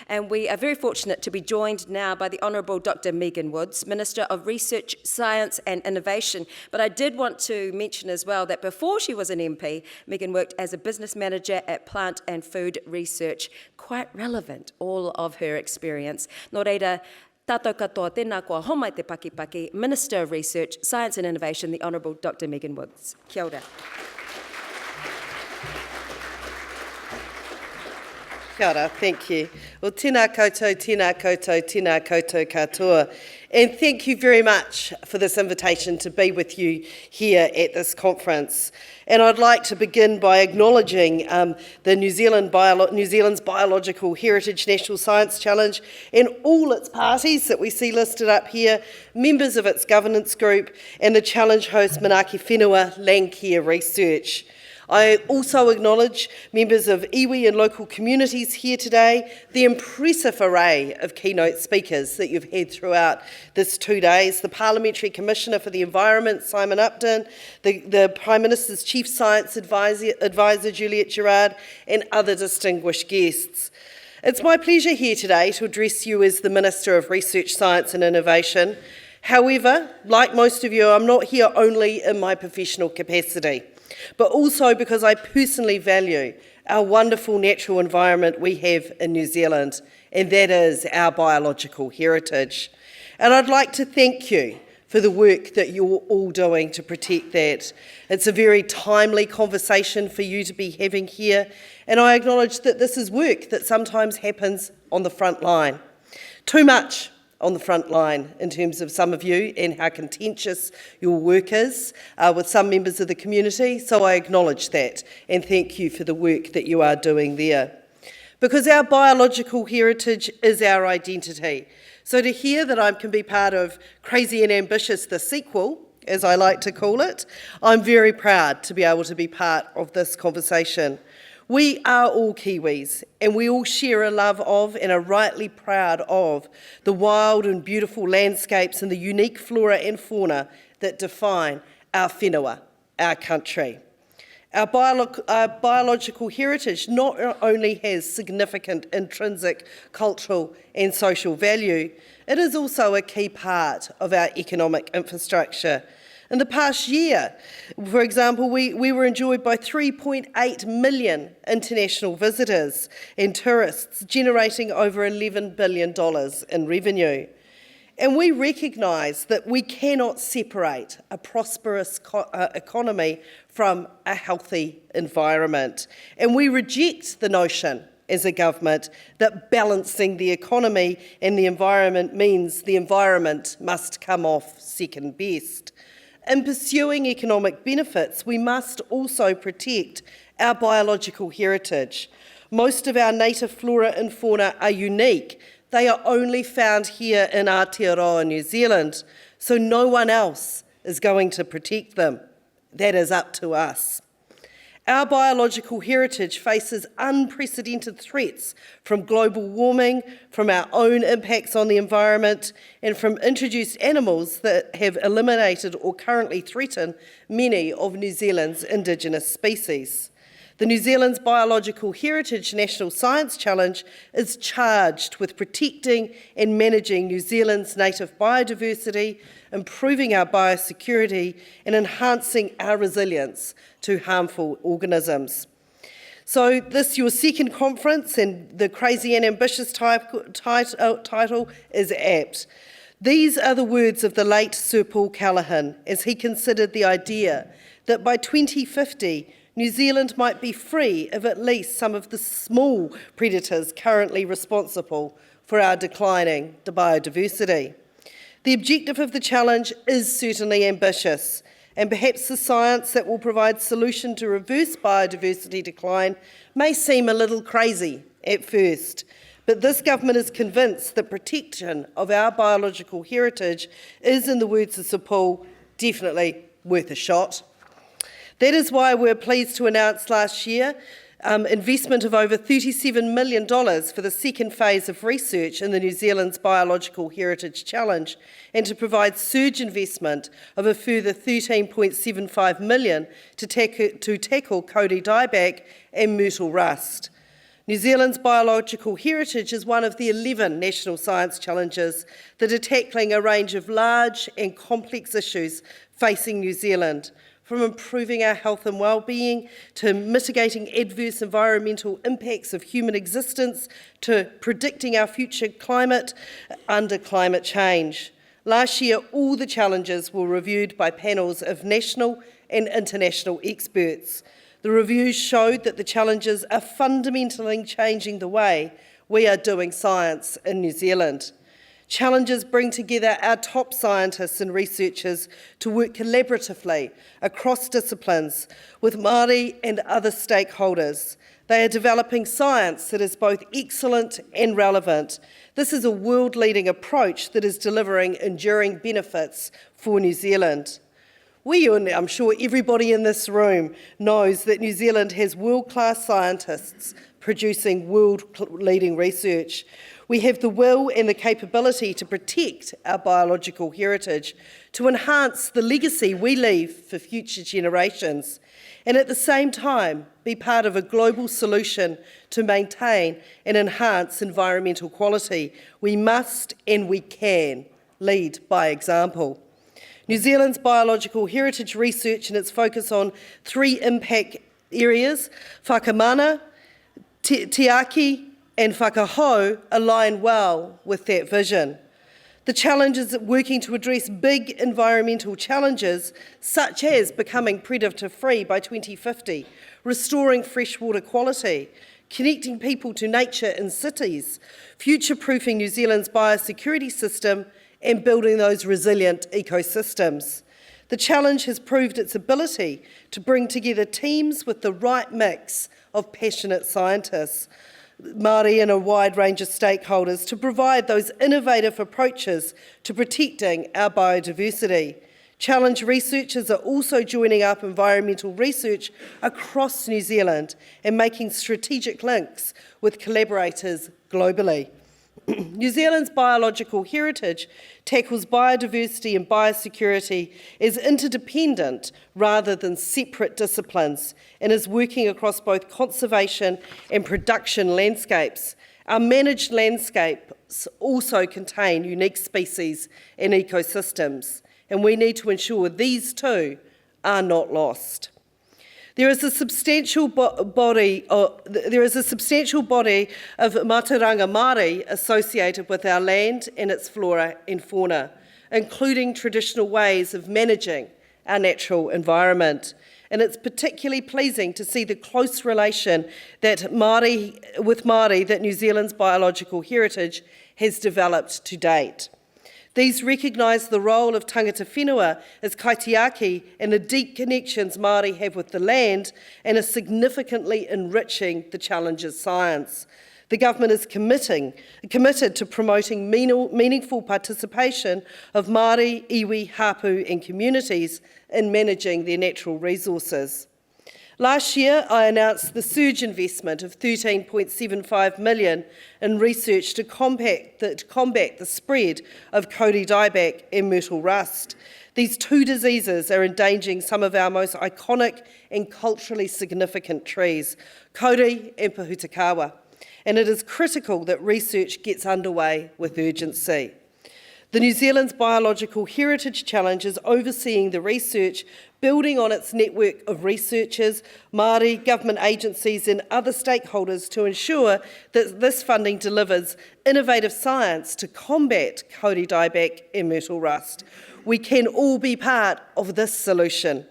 And we are very fortunate to be joined now by the Honourable Dr. Meghan Woods, Minister of Research, Science and Innovation. But I did want to mention as well that before she was an MP, Meghan worked as a business manager at Plant and Food Research. Quite relevant, all of her experience. Nō reira, tātou katoa tēnā kua homai te pakipaki, Minister of Research, Science and Innovation, the Honourable Dr. Meghan Woods. Kia ora. Kia ora, thank you. Well, tēnā koutou, tēnā koutou, tēnā koutou katoa. And thank you very much for this invitation to be with you here at this conference. And I'd like to begin by acknowledging the New Zealand's Biological Heritage National Science Challenge and all its parties that we see listed up here, members of its governance group, and the challenge host Manaaki Whenua Landcare Research. I also acknowledge members of iwi and local communities here today, the impressive array of keynote speakers that you've had throughout this 2 days, the Parliamentary Commissioner for the Environment, Simon Upton, the Prime Minister's Chief Science Advisor, Juliet Gerard, and other distinguished guests. It's my pleasure here today to address you as the Minister of Research, Science and Innovation. However, like most of you, I'm not here only in my professional capacity, but also because I personally value our wonderful natural environment we have in New Zealand, and that is our biological heritage. And I'd like to thank you for the work that you're all doing to protect that. It's a very timely conversation for you to be having here, and I acknowledge that this is work that sometimes happens on the front line. Too much on the front line in terms of some of you and how contentious your work is with some members of the community, so I acknowledge that and thank you for the work that you are doing there. Because our biological heritage is our identity. So to hear that I can be part of Crazy and Ambitious, the sequel, as I like to call it, I'm very proud to be able to be part of this conversation. We are all Kiwis, and we all share a love of and are rightly proud of the wild and beautiful landscapes and the unique flora and fauna that define our whenua, our country. Our biological heritage not only has significant intrinsic cultural and social value, it is also a key part of our economic infrastructure. In the past year, for example, we were enjoyed by 3.8 million international visitors and tourists, generating over $11 billion in revenue. And we recognise that we cannot separate a prosperous economy from a healthy environment. And we reject the notion as a government that balancing the economy and the environment means the environment must come off second best. In pursuing economic benefits, we must also protect our biological heritage. Most of our native flora and fauna are unique. They are only found here in Aotearoa, New Zealand, so no one else is going to protect them. That is up to us. Our biological heritage faces unprecedented threats from global warming, from our own impacts on the environment, and from introduced animals that have eliminated or currently threaten many of New Zealand's Indigenous species. The New Zealand's Biological Heritage National Science Challenge is charged with protecting and managing New Zealand's native biodiversity, improving our biosecurity, and enhancing our resilience to harmful organisms. So this, your second conference, and the Crazy and Ambitious title is apt. These are the words of the late Sir Paul Callaghan as he considered the idea that by 2050, New Zealand might be free of at least some of the small predators currently responsible for our declining biodiversity. The objective of the challenge is certainly ambitious, and perhaps the science that will provide solution to reverse biodiversity decline may seem a little crazy at first, but this government is convinced that protection of our biological heritage is, in the words of Sir Paul, definitely worth a shot. That is why we're pleased to announce last year investment of over $37 million for the second phase of research in the New Zealand's Biological Heritage Challenge, and to provide surge investment of a further $13.75 million to tackle Kauri dieback and myrtle rust. New Zealand's biological heritage is one of the 11 national science challenges that are tackling a range of large and complex issues facing New Zealand, from improving our health and well-being to mitigating adverse environmental impacts of human existence to predicting our future climate under climate change. Last year, all the challenges were reviewed by panels of national and international experts. The reviews showed that the challenges are fundamentally changing the way we are doing science in New Zealand. Challenges bring together our top scientists and researchers to work collaboratively across disciplines with Māori and other stakeholders. They are developing science that is both excellent and relevant. This is a world-leading approach that is delivering enduring benefits for New Zealand. And I'm sure everybody in this room knows that New Zealand has world-class scientists producing world-leading research. We have the will and the capability to protect our biological heritage, to enhance the legacy we leave for future generations, and at the same time be part of a global solution to maintain and enhance environmental quality. We must and we can lead by example. New Zealand's biological heritage research and its focus on 3 impact areas, whakamana, tiaki and whakahau, align well with that vision. The challenges working to address big environmental challenges, such as becoming predator-free by 2050, restoring freshwater quality, connecting people to nature in cities, future-proofing New Zealand's biosecurity system, and building those resilient ecosystems. The challenge has proved its ability to bring together teams with the right mix of passionate scientists, Māori and a wide range of stakeholders, to provide those innovative approaches to protecting our biodiversity. Challenge researchers are also joining up environmental research across New Zealand and making strategic links with collaborators globally. New Zealand's biological heritage tackles biodiversity and biosecurity as interdependent rather than separate disciplines and is working across both conservation and production landscapes. Our managed landscapes also contain unique species and ecosystems, and we need to ensure these too are not lost. There is a substantial body of Mātauranga Māori associated with our land and its flora and fauna, including traditional ways of managing our natural environment. And it's particularly pleasing to see the close relation that with Māori that New Zealand's biological heritage has developed to date. These recognise the role of tangata whenua as kaitiaki and the deep connections Māori have with the land and are significantly enriching the challenges science. The government is committed to promoting meaningful participation of Māori, iwi, hapu and communities in managing their natural resources. Last year, I announced the surge investment of $13.75 million in research to combat the spread of kauri dieback and myrtle rust. These 2 diseases are endangering some of our most iconic and culturally significant trees, kauri and pahutakawa, and it is critical that research gets underway with urgency. The New Zealand's Biological Heritage Challenge is overseeing the research, building on its network of researchers, Māori, government agencies and other stakeholders to ensure that this funding delivers innovative science to combat kauri dieback and myrtle rust. We can all be part of this solution.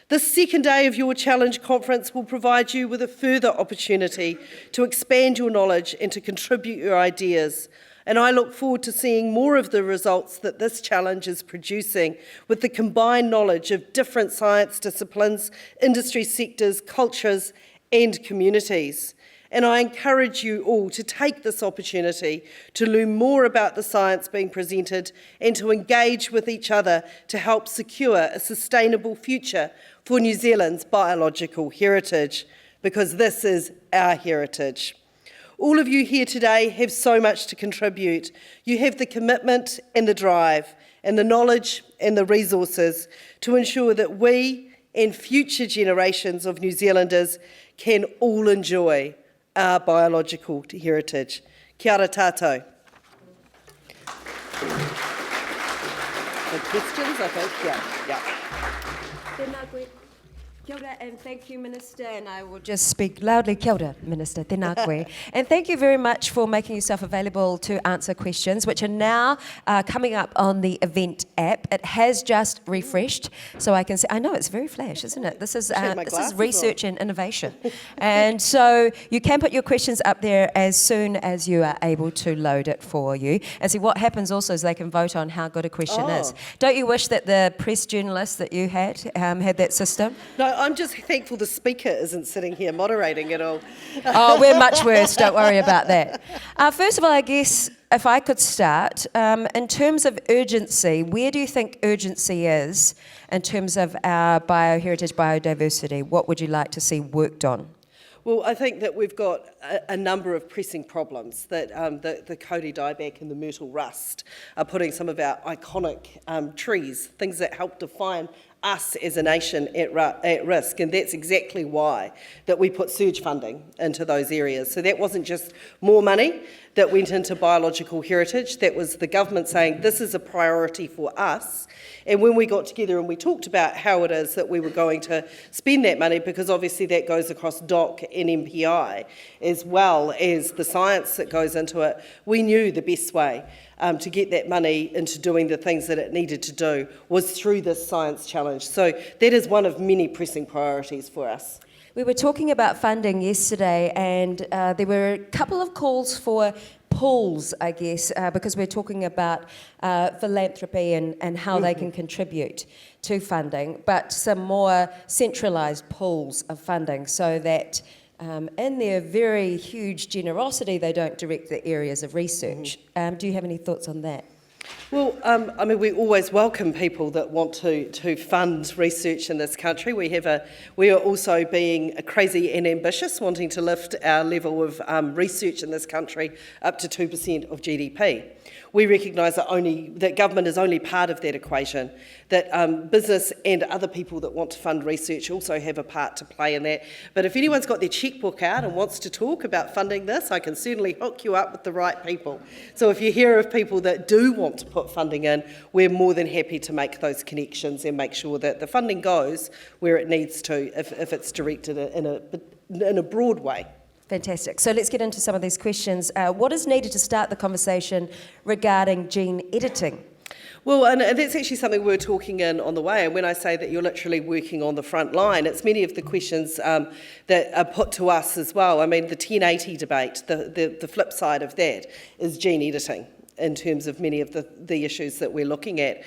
This second day of your Challenge Conference will provide you with a further opportunity to expand your knowledge and to contribute your ideas. And I look forward to seeing more of the results that this challenge is producing with the combined knowledge of different science disciplines, industry sectors, cultures and communities. And I encourage you all to take this opportunity to learn more about the science being presented and to engage with each other to help secure a sustainable future for New Zealand's biological heritage, because this is our heritage. All of you here today have so much to contribute. You have the commitment and the drive and the knowledge and the resources to ensure that we and future generations of New Zealanders can all enjoy our biological heritage. Kia ora tātou. The questions, I think, yeah. Tēnā koe. Kia ora, and thank you, Minister, and I will just speak loudly. Kia ora, Minister, tēnā koe. And thank you very much for making yourself available to answer questions, which are now coming up on the event app. It has just refreshed, so I can see, I know it's very flash, isn't it? This is research and innovation. And so you can put your questions up there as soon as you are able to load it for you. And see, what happens also is they can vote on how good a question is. Don't you wish that the press journalists that you had that system? No, I'm just thankful the speaker isn't sitting here moderating it all. Oh, we're much worse, don't worry about that. First of all, I guess, if I could start, in terms of urgency, where do you think urgency is in terms of our bioheritage, biodiversity? What would you like to see worked on? Well, I think that we've got a number of pressing problems that the Kauri dieback and the myrtle rust are putting some of our iconic trees, things that help define us as a nation at risk, and that's exactly why that we put surge funding into those areas. So that wasn't just more money that went into biological heritage, that was the government saying this is a priority for us. And when we got together and we talked about how it is that we were going to spend that money, because obviously that goes across DOC and MPI, as well as the science that goes into it, we knew the best way to get that money into doing the things that it needed to do was through this science challenge. So that is one of many pressing priorities for us. We were talking about funding yesterday, and there were a couple of calls for pools, I guess, because we're talking about philanthropy and how they can contribute to funding, but some more centralised pools of funding so that in their very huge generosity, they don't direct the areas of research. Do you have any thoughts on that? Well, I mean, we always welcome people that want to fund research in this country. We are also being crazy and ambitious, wanting to lift our level of research in this country up to 2% of GDP. We recognise that government is only part of that equation, that business and other people that want to fund research also have a part to play in that. But if anyone's got their chequebook out and wants to talk about funding this, I can certainly hook you up with the right people. So if you hear of people that do want to put funding in, we're more than happy to make those connections and make sure that the funding goes where it needs to if it's directed in a broad way. Fantastic. So let's get into some of these questions. What is needed to start the conversation regarding gene editing? Well, and that's actually something we're talking in on the way. And when I say that you're literally working on the front line, it's many of the questions that are put to us as well. I mean, the 1080 debate, the flip side of that is gene editing in terms of many of the issues that we're looking at.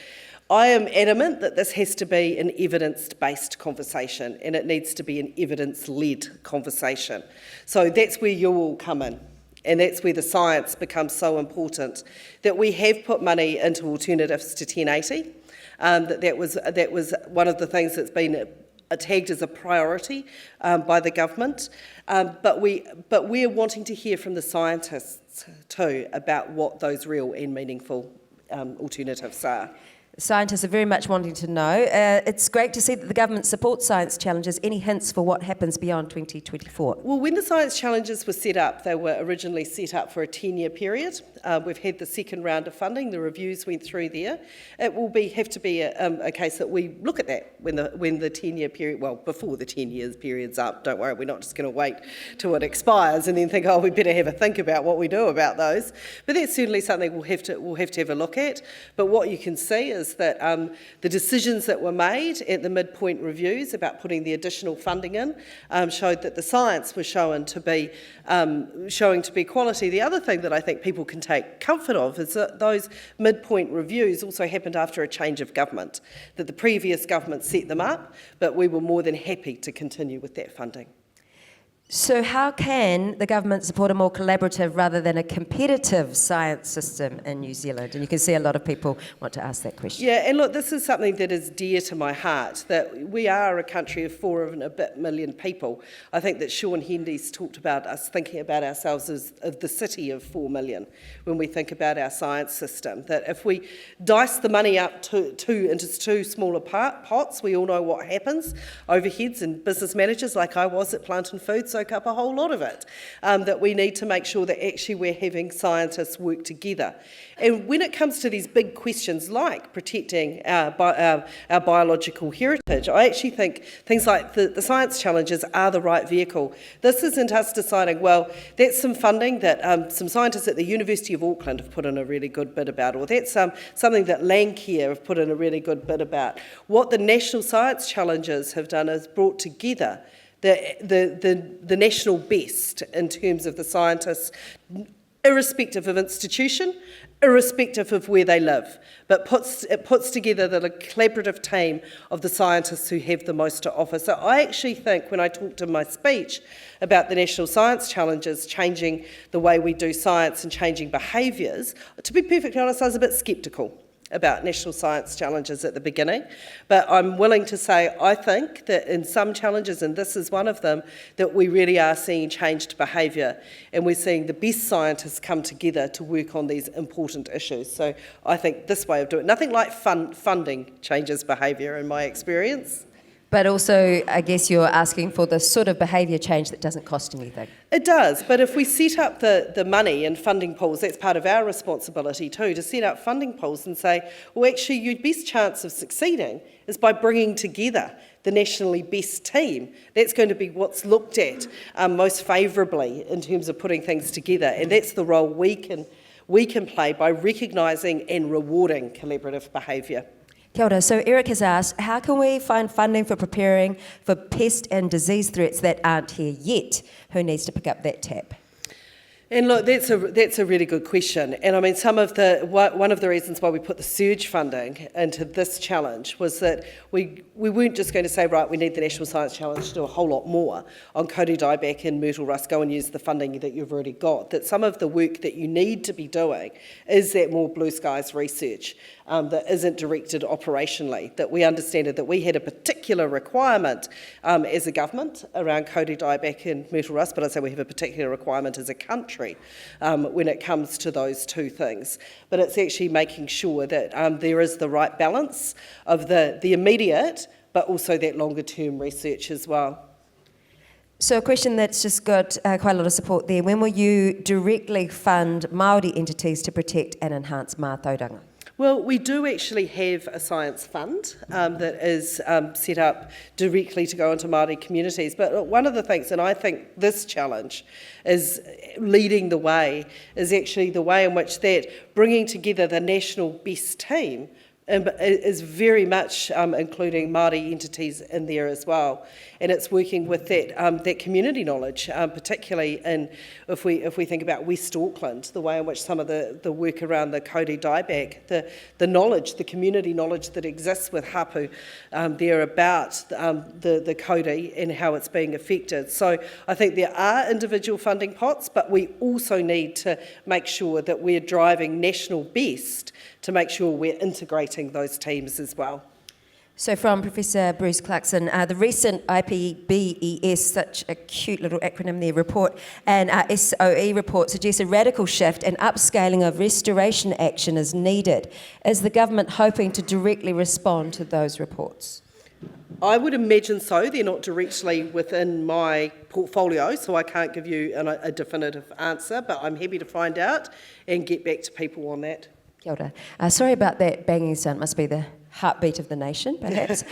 I am adamant that this has to be an evidence-based conversation, and it needs to be an evidence-led conversation. So that's where you all come in, and that's where the science becomes so important, that we have put money into alternatives to 1080. That was one of the things that's been tagged as a priority by the government, but we're wanting to hear from the scientists too about what those real and meaningful alternatives are. Scientists are very much wanting to know. It's great to see that the government supports science challenges. Any hints for what happens beyond 2024? Well, when the science challenges were set up, they were originally set up for a 10-year period. We've had the second round of funding. The reviews went through there. It will have to be a case that we look at that when the 10-year period, well, before the 10 years period's up. Don't worry, we're not just going to wait till it expires and then think, oh, we better have a think about what we do about those. But that's certainly something we'll have to have a look at. But what you can see is that the decisions that were made at the midpoint reviews about putting the additional funding in showed that the science was showing to be quality. The other thing that I think people can take comfort of is that those midpoint reviews also happened after a change of government, that the previous government set them up, but we were more than happy to continue with that funding. So how can the government support a more collaborative rather than a competitive science system in New Zealand? And you can see a lot of people want to ask that question. Yeah, and look, this is something that is dear to my heart, that we are a country of 4 and a bit million people. I think that Sean Hendy's talked about us thinking about ourselves as the city of 4 million when we think about our science system, that if we dice the money up into two smaller pots, we all know what happens. Overheads and business managers like I was at Plant and Food, soak up a whole lot of it, that we need to make sure that actually we're having scientists work together. And when it comes to these big questions like protecting our biological heritage, I actually think things like the science challenges are the right vehicle. This isn't us deciding, well, that's some funding that some scientists at the University of Auckland have put in a really good bit about, or that's something that Landcare have put in a really good bit about. What the National Science Challenges have done is brought together the national best in terms of the scientists, irrespective of institution, irrespective of where they live, but it puts together the collaborative team of the scientists who have the most to offer. So I actually think when I talked in my speech about the National Science Challenges changing the way we do science and changing behaviours, to be perfectly honest, I was a bit sceptical about National Science Challenges at the beginning, but I'm willing to say I think that in some challenges, and this is one of them, that we really are seeing changed behaviour, and we're seeing the best scientists come together to work on these important issues. So I think this way of doing it, nothing like funding changes behaviour in my experience. But also, I guess you're asking for the sort of behaviour change that doesn't cost anything. It does, but if we set up the money and funding pools, that's part of our responsibility too, to set up funding pools and say, well, actually, your best chance of succeeding is by bringing together the nationally best team. That's going to be what's looked at most favourably in terms of putting things together, and that's the role we can play by recognising and rewarding collaborative behaviour. Kia ora. So Eric has asked, how can we find funding for preparing for pest and disease threats that aren't here yet? Who needs to pick up that tab? And look, that's a really good question. And I mean, one of the reasons why we put the surge funding into this challenge was that we weren't just going to say, right, we need the National Science Challenge to do a whole lot more on Kauri dieback and myrtle rust, go and use the funding that you've already got. That some of the work that you need to be doing is that more blue skies research that isn't directed operationally, that we understand that we had a particular requirement as a government around Kauri dieback and myrtle rust, but I'd say we have a particular requirement as a country when it comes to those two things. But it's actually making sure that there is the right balance of the immediate, but also that longer term research as well. So a question that's just got quite a lot of support there. When will you directly fund Māori entities to protect and enhance mātauranga? Well, we do actually have a science fund that is set up directly to go into Māori communities. But one of the things, and I think this challenge is leading the way, is actually the way in which that bringing together the national best team is very much including Māori entities in there as well, and it's working with that community knowledge, particularly in if we think about West Auckland, the way in which some of the work around the Kauri dieback, the knowledge, the community knowledge that exists with hapu there about the Kauri and how it's being affected. So I think there are individual funding pots, but we also need to make sure that we're driving national best to make sure we're integrating those teams as well. So from Professor Bruce Clarkson, the recent IPBES, such a cute little acronym there, report, and SOE report suggests a radical shift and upscaling of restoration action is needed. Is the government hoping to directly respond to those reports? I would imagine so. They're not directly within my portfolio, so I can't give you a definitive answer, but I'm happy to find out and get back to people on that. Kia ora. Sorry about that banging sound, must be the heartbeat of the nation, perhaps.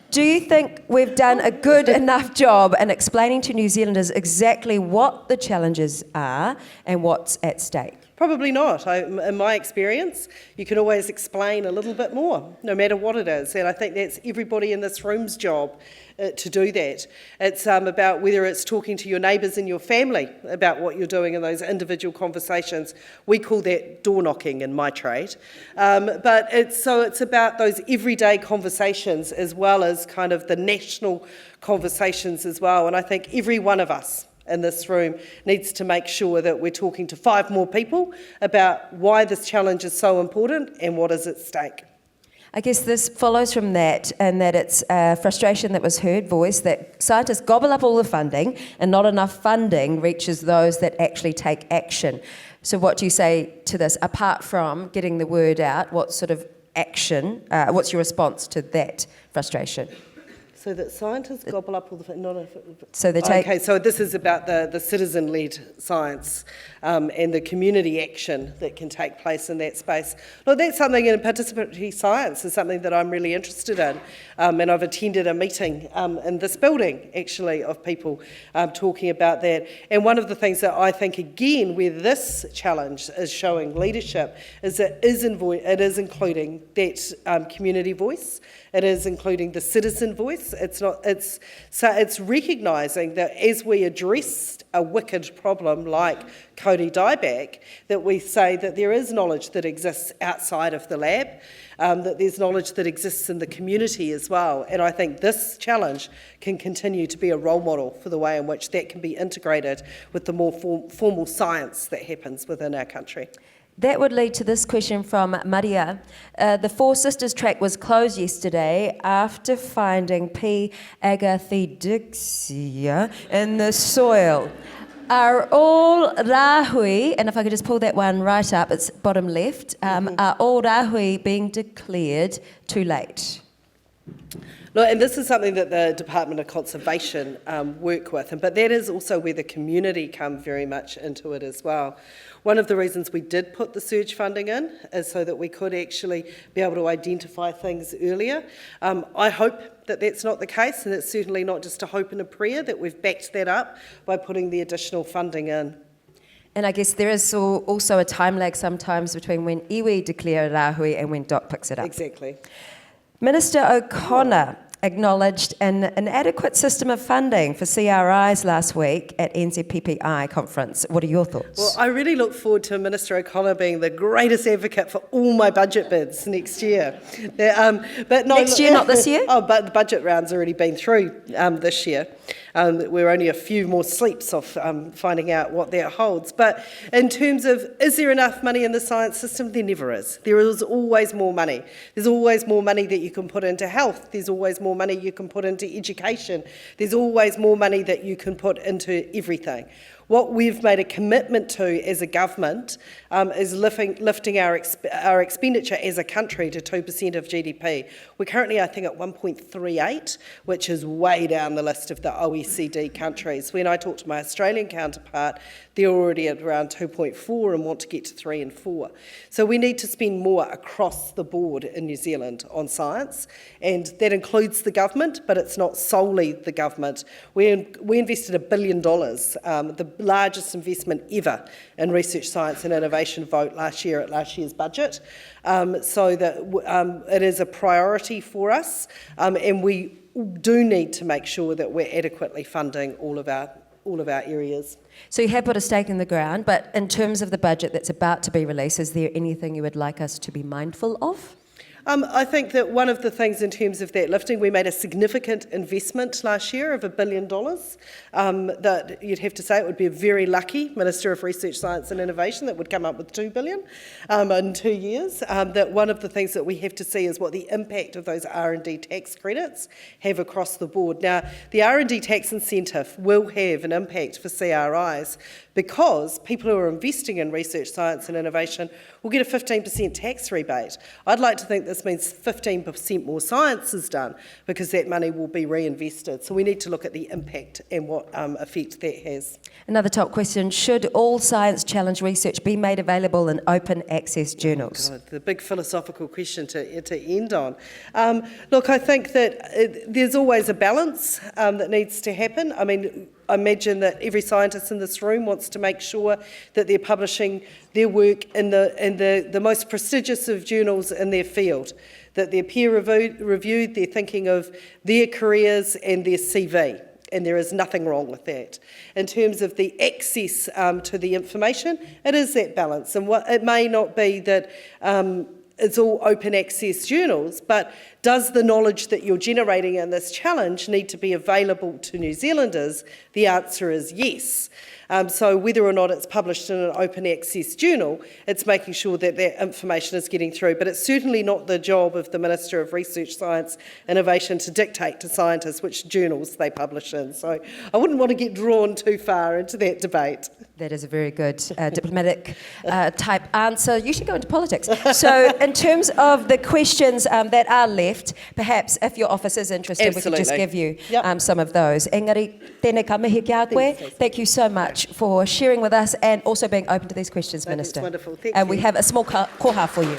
Do you think we've done a good enough job in explaining to New Zealanders exactly what the challenges are and what's at stake? Probably not. In my experience, you can always explain a little bit more, no matter what it is. And I think that's everybody in this room's job to do that. It's about whether it's talking to your neighbours and your family about what you're doing in those individual conversations. We call that door knocking in my trade. But it's about those everyday conversations as well as kind of the national conversations as well. And I think every one of us in this room needs to make sure that we're talking to 5 more people about why this challenge is so important and what is at stake. I guess this follows from that, and that it's a frustration that was heard, voiced, that scientists gobble up all the funding and not enough funding reaches those that actually take action. So what do you say to this? Apart from getting the word out, what sort of action, what's your response to that frustration? So that scientists gobble up all the... So they take... Okay, so this is about the citizen-led science and the community action that can take place in that space. Look, that's something in participatory science is something that I'm really interested in. And I've attended a meeting in this building, actually, of people talking about that. And one of the things that I think, again, where this challenge is showing leadership is it is including that community voice. It is including the citizen voice. It's recognising that as we address a wicked problem like Cody dieback, that we say that there is knowledge that exists outside of the lab, that there's knowledge that exists in the community as well. And I think this challenge can continue to be a role model for the way in which that can be integrated with the more formal science that happens within our country. That would lead to this question from Maria. The Four Sisters track was closed yesterday after finding P. agathidixia in the soil. Are all rāhui, and if I could just pull that one right up, it's bottom left, are all rāhui being declared too late? Look, and this is something that the Department of Conservation work with, but that is also where the community come very much into it as well. One of the reasons we did put the surge funding in is so that we could actually be able to identify things earlier. I hope that that's not the case, and it's certainly not just a hope and a prayer, that we've backed that up by putting the additional funding in. And I guess there is also a time lag sometimes between when iwi declare rāhui and when DOC picks it up. Exactly. Minister O'Connor acknowledged an inadequate system of funding for CRIs last week at NZPPI conference. What are your thoughts? Well, I really look forward to Minister O'Connor being the greatest advocate for all my budget bids next year. But next year, not this year? Oh, but the budget round's already been through this year. We're only a few more sleeps off finding out what that holds. But in terms of, is there enough money in the science system? There never is. There is always more money. There's always more money that you can put into health. There's always more money you can put into education. There's always more money that you can put into everything. What we've made a commitment to as a government is lifting our expenditure as a country to 2% of GDP. We're currently, I think, at 1.38, which is way down the list of the OECD countries. When I talk to my Australian counterpart, they're already at around 2.4 and want to get to 3 and 4. So we need to spend more across the board in New Zealand on science, and that includes the government, but it's not solely the government. We invested $1 billion, the largest investment ever in research, science and innovation vote last year at last year's budget, so that it is a priority for us, and we do need to make sure that we're adequately funding all of our areas. So you have put a stake in the ground, but in terms of the budget that's about to be released, is there anything you would like us to be mindful of? I think that one of the things in terms of that lifting, we made a significant investment last year of $1 billion. That you'd have to say it would be a very lucky Minister of Research, Science and Innovation that would come up with $2 billion in 2 years. That one of the things that we have to see is what the impact of those R&D tax credits have across the board. Now, the R&D tax incentive will have an impact for CRIs because people who are investing in research, science and innovation will get a 15% tax rebate. I'd like to think this means 15% more science is done because that money will be reinvested. So we need to look at the impact and what effect that has. Another top question, should all science challenge research be made available in open access journals? God, the big philosophical question to end on. Look, I think that there's always a balance that needs to happen. I mean, I imagine that every scientist in this room wants to make sure that they're publishing their work in the most prestigious of journals in their field, that they're peer-reviewed, they're thinking of their careers and their CV, and there is nothing wrong with that. In terms of the access to the information, it is that balance, and it may not be that it's all open access journals, but does the knowledge that you're generating in this challenge need to be available to New Zealanders? The answer is yes. So whether or not it's published in an open access journal, it's making sure that that information is getting through. But it's certainly not the job of the Minister of Research, Science, Innovation to dictate to scientists which journals they publish in. So I wouldn't want to get drawn too far into that debate. That is a very good diplomatic type answer. You should go into politics. So in terms of the questions that are left, left. Perhaps if your office is interested, we could just Absolutely. give you Yep. some of those. Engari, tēnei ka mihi kia koe. Thank you so much for sharing with us and also being open to these questions, No, that's Minister. wonderful. Thank and we you. have a small koha for you.